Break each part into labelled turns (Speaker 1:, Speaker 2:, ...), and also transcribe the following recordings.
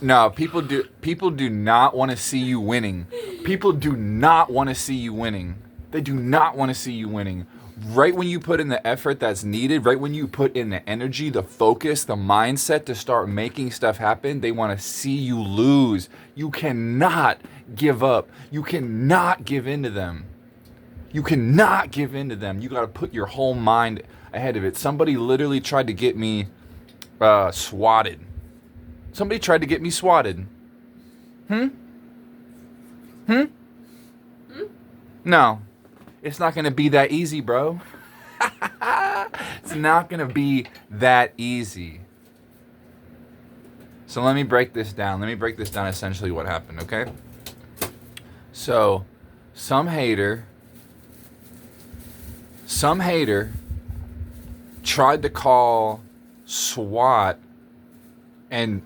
Speaker 1: No, people do not want to see you winning. People do not want to see you winning. They do not want to see you winning. Right when you put in the effort that's needed, right when you put in the energy, the focus, the mindset to start making stuff happen, they want to see you lose. You cannot give up. You cannot give in to them. You cannot give in to them. You got to put your whole mind ahead of it. Somebody literally tried to get me swatted. Somebody tried to get me swatted. No. It's not going to be that easy, bro. It's not going to be that easy. So let me break this down. Let me break this down essentially what happened, okay? So, some hater tried to call SWAT and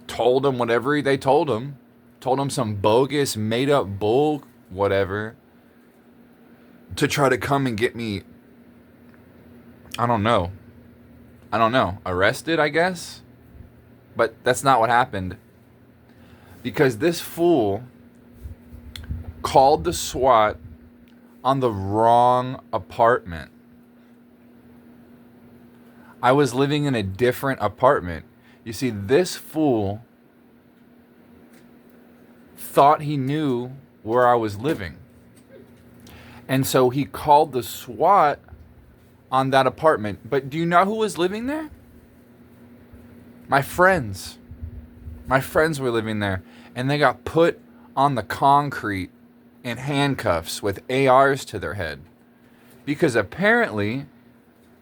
Speaker 1: told him whatever they told him some bogus, made up bull, whatever, to try to come and get me, I don't know, arrested, I guess? But that's not what happened. Because this fool called the SWAT on the wrong apartment. I was living in a different apartment. You see, this fool thought he knew where I was living. And so he called the SWAT on that apartment. But do you know who was living there? My friends. My friends were living there. And they got put on the concrete in handcuffs with ARs to their head. Because apparently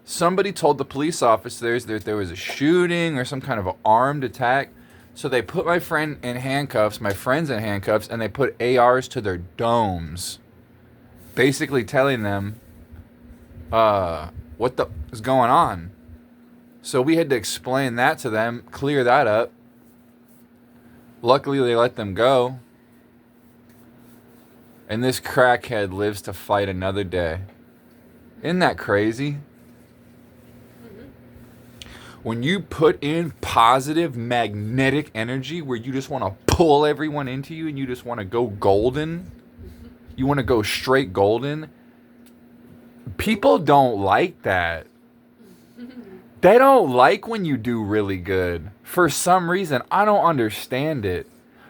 Speaker 1: somebody told the police officers that there was a shooting or some kind of armed attack. So they put my friend in handcuffs, my friends in handcuffs, and they put ARs to their domes. Basically telling them what the is going on. So we had to explain that to them, clear that up. Luckily, they let them go. And this crackhead lives to fight another day. Isn't that crazy? When you put in positive magnetic energy where you just want to pull everyone into you and you just want to go golden, you want to go straight golden, people don't like that. They don't like when you do really good. For some reason, I don't understand it.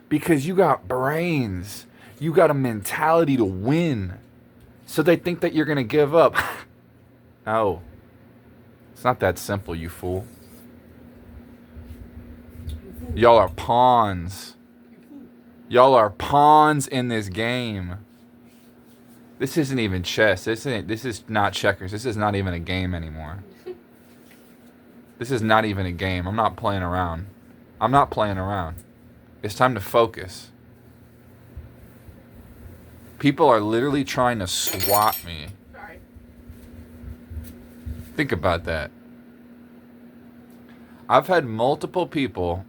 Speaker 1: Because you got brains. You got a mentality to win. So they think that you're going to give up. No. It's not that simple, you fool. Y'all are pawns. Y'all are pawns in this game. This isn't even chess. This is not checkers. This is not even a game anymore. This is not even a game. I'm not playing around. I'm not playing around. It's time to focus. People are literally trying to swat me.
Speaker 2: Sorry.
Speaker 1: Think about that. I've had multiple people.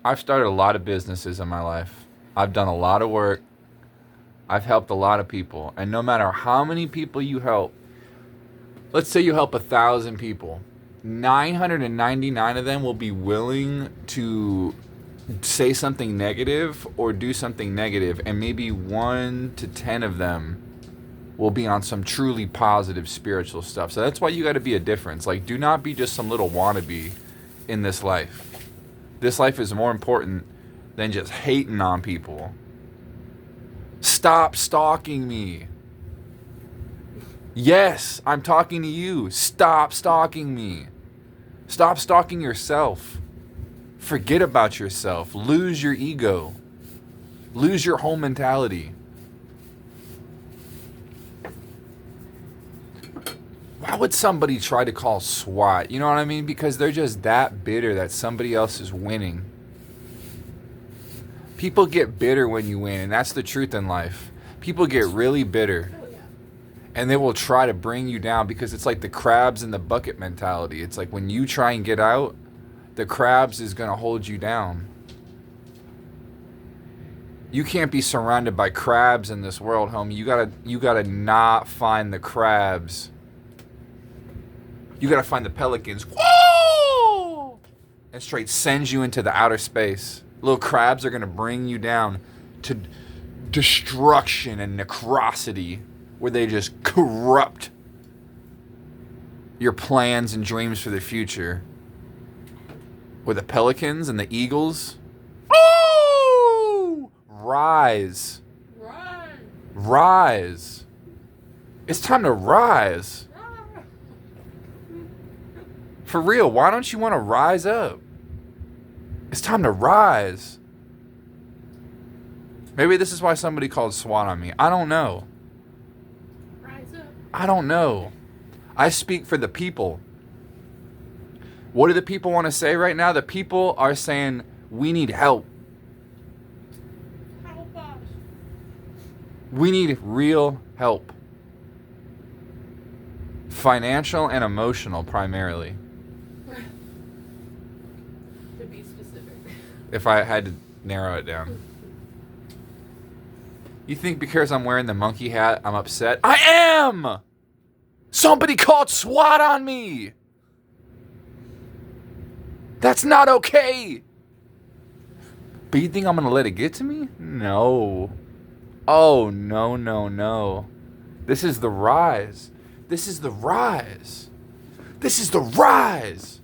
Speaker 1: I've started a lot of businesses in my life. I've done a lot of work. I've helped a lot of people. And no matter how many people you help, let's say you help 1,000 people, 999 of them will be willing to say something negative or do something negative, and maybe 1 to 10 of them will be on some truly positive spiritual stuff. So that's why you got to be a difference. Like, do not be just some little wannabe in this life. This life is more important than just hating on people. Stop stalking me. Yes, I'm talking to you. Stop stalking me. Stop stalking yourself. Forget about yourself. Lose your ego. Lose your whole mentality. Why would somebody try to call SWAT? You know what I mean? Because they're just that bitter that somebody else is winning. People get bitter when you win, and that's the truth in life. People get really bitter. And they will try to bring you down because it's like the crabs in the bucket mentality. It's like when you try and get out, the crabs is going to hold you down. You can't be surrounded by crabs in this world, homie. You gotta not find the crabs. You gotta find the pelicans. Whoa! And straight sends you into the outer space. Little crabs are going to bring you down to destruction and necrosity, where they just corrupt your plans and dreams for the future. Where the pelicans and the eagles, oh, rise. Rise. It's time to rise. For real, why don't you want to rise up? It's time to rise. Maybe this is why somebody called SWAT on me. I don't know.
Speaker 2: Rise up.
Speaker 1: I don't know. I speak for the people. What do the people want to say right now? The people are saying, we need help.
Speaker 2: Help us.
Speaker 1: We need real help. Financial and emotional, primarily.
Speaker 2: To be specific.
Speaker 1: If I had to narrow it down. You think because I'm wearing the monkey hat, I'm upset? I am! Somebody called SWAT on me! That's not okay! But you think I'm gonna let it get to me? No. Oh, no, no, no. This is the rise. This is the rise. This is the rise!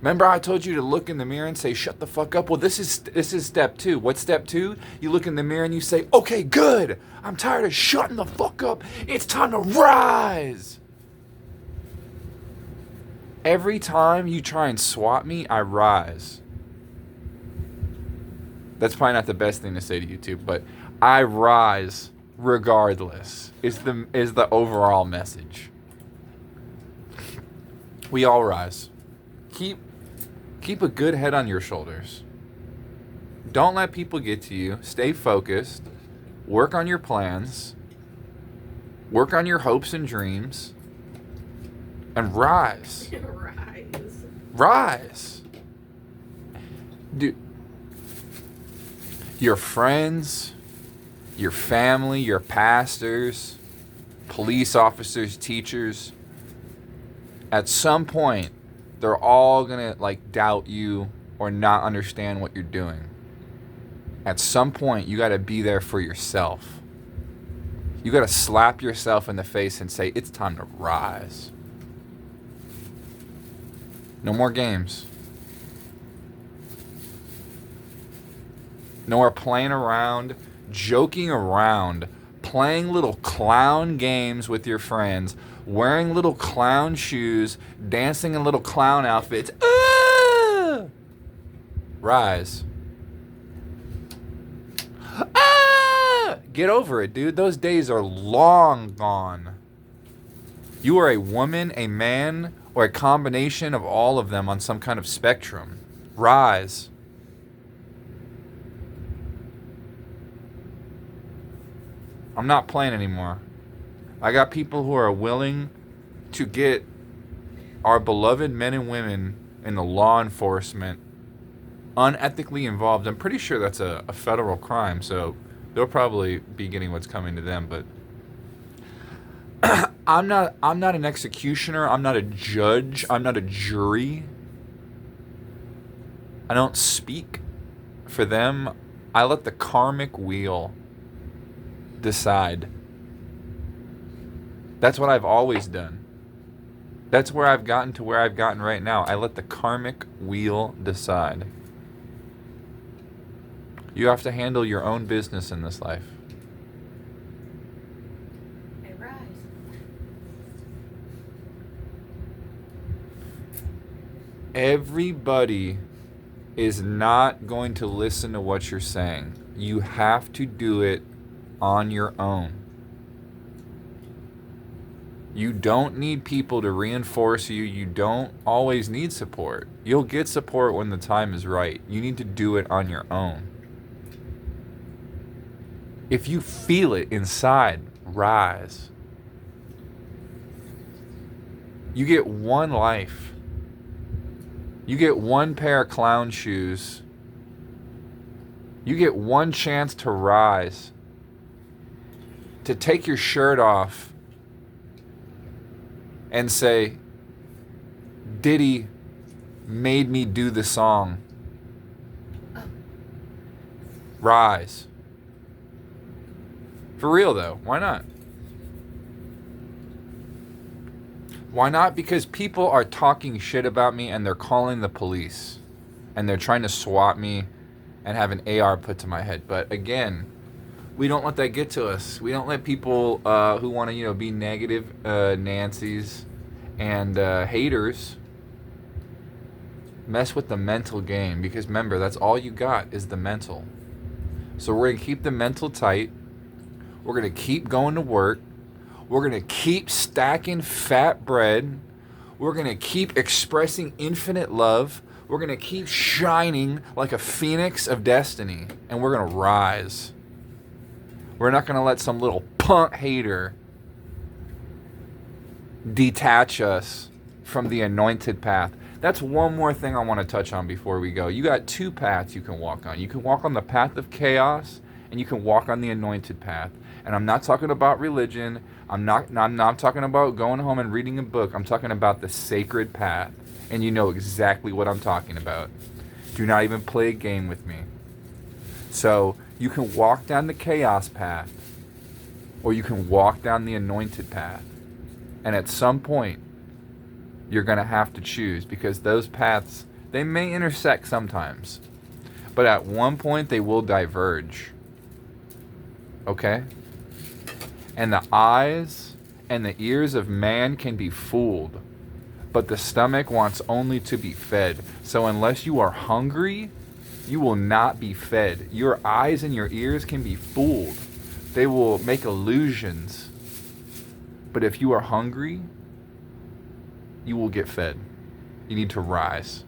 Speaker 1: Remember I told you to look in the mirror and say, shut the fuck up? Well, this is step 2. What's step 2? You look in the mirror and you say, okay, good. I'm tired of shutting the fuck up. It's time to rise. Every time you try and swat me, I rise. That's probably not the best thing to say to YouTube, but I rise regardless is the overall message. We all rise. Keep a good head on your shoulders. Don't let people get to you. Stay focused. Work on your plans. Work on your hopes and dreams. And rise. Rise. Dude, your friends, your family, your pastors, police officers, teachers, at some point, they're all gonna doubt you or not understand what you're doing. At some point, you gotta be there for yourself. You gotta slap yourself in the face and say, it's time to rise. No more games. No more playing around, joking around, playing little clown games with your friends, wearing little clown shoes, dancing in little clown outfits. Ah! Rise. Ah! Get over it, dude. Those days are long gone. You are a woman, a man, or a combination of all of them on some kind of spectrum. Rise. I'm not playing anymore. I got people who are willing to get our beloved men and women in the law enforcement unethically involved. I'm pretty sure that's a federal crime, so they'll probably be getting what's coming to them. But I'm not an executioner. I'm not a judge. I'm not a jury. I don't speak for them. I let the karmic wheel decide. That's what I've always done. That's where I've gotten to where I've gotten right now. I let the karmic wheel decide. You have to handle your own business in this life.
Speaker 2: I rise.
Speaker 1: Everybody is not going to listen to what you're saying. You have to do it on your own. You don't need people to reinforce you. You don't always need support. You'll get support when the time is right. You need to do it on your own. If you feel it inside, rise. You get one life. You get one pair of clown shoes. You get one chance to rise. To take your shirt off and say, Diddy made me do the song. Rise. For real though, why not? Why not? Because people are talking shit about me and they're calling the police. And they're trying to swat me and have an AR put to my head. But again, we don't let that get to us. We don't let people who want to, be negative Nancy's and haters mess with the mental game. Because remember, that's all you got is the mental. So we're going to keep the mental tight. We're going to keep going to work. We're going to keep stacking fat bread. We're going to keep expressing infinite love. We're going to keep shining like a phoenix of destiny. And we're going to rise. We're not going to let some little punk hater detach us from the anointed path. That's one more thing I want to touch on before we go. You got two paths you can walk on. You can walk on the path of chaos, and you can walk on the anointed path. And I'm not talking about religion. I'm not talking about going home and reading a book. I'm talking about the sacred path. And you know exactly what I'm talking about. Do not even play a game with me. So you can walk down the chaos path, or you can walk down the anointed path. And at some point, you're going to have to choose, because those paths, they may intersect sometimes. But at one point, they will diverge. Okay? And the eyes and the ears of man can be fooled, but the stomach wants only to be fed. So unless you are hungry, you will not be fed. Your eyes and your ears can be fooled. They will make illusions. But if you are hungry, you will get fed. You need to rise.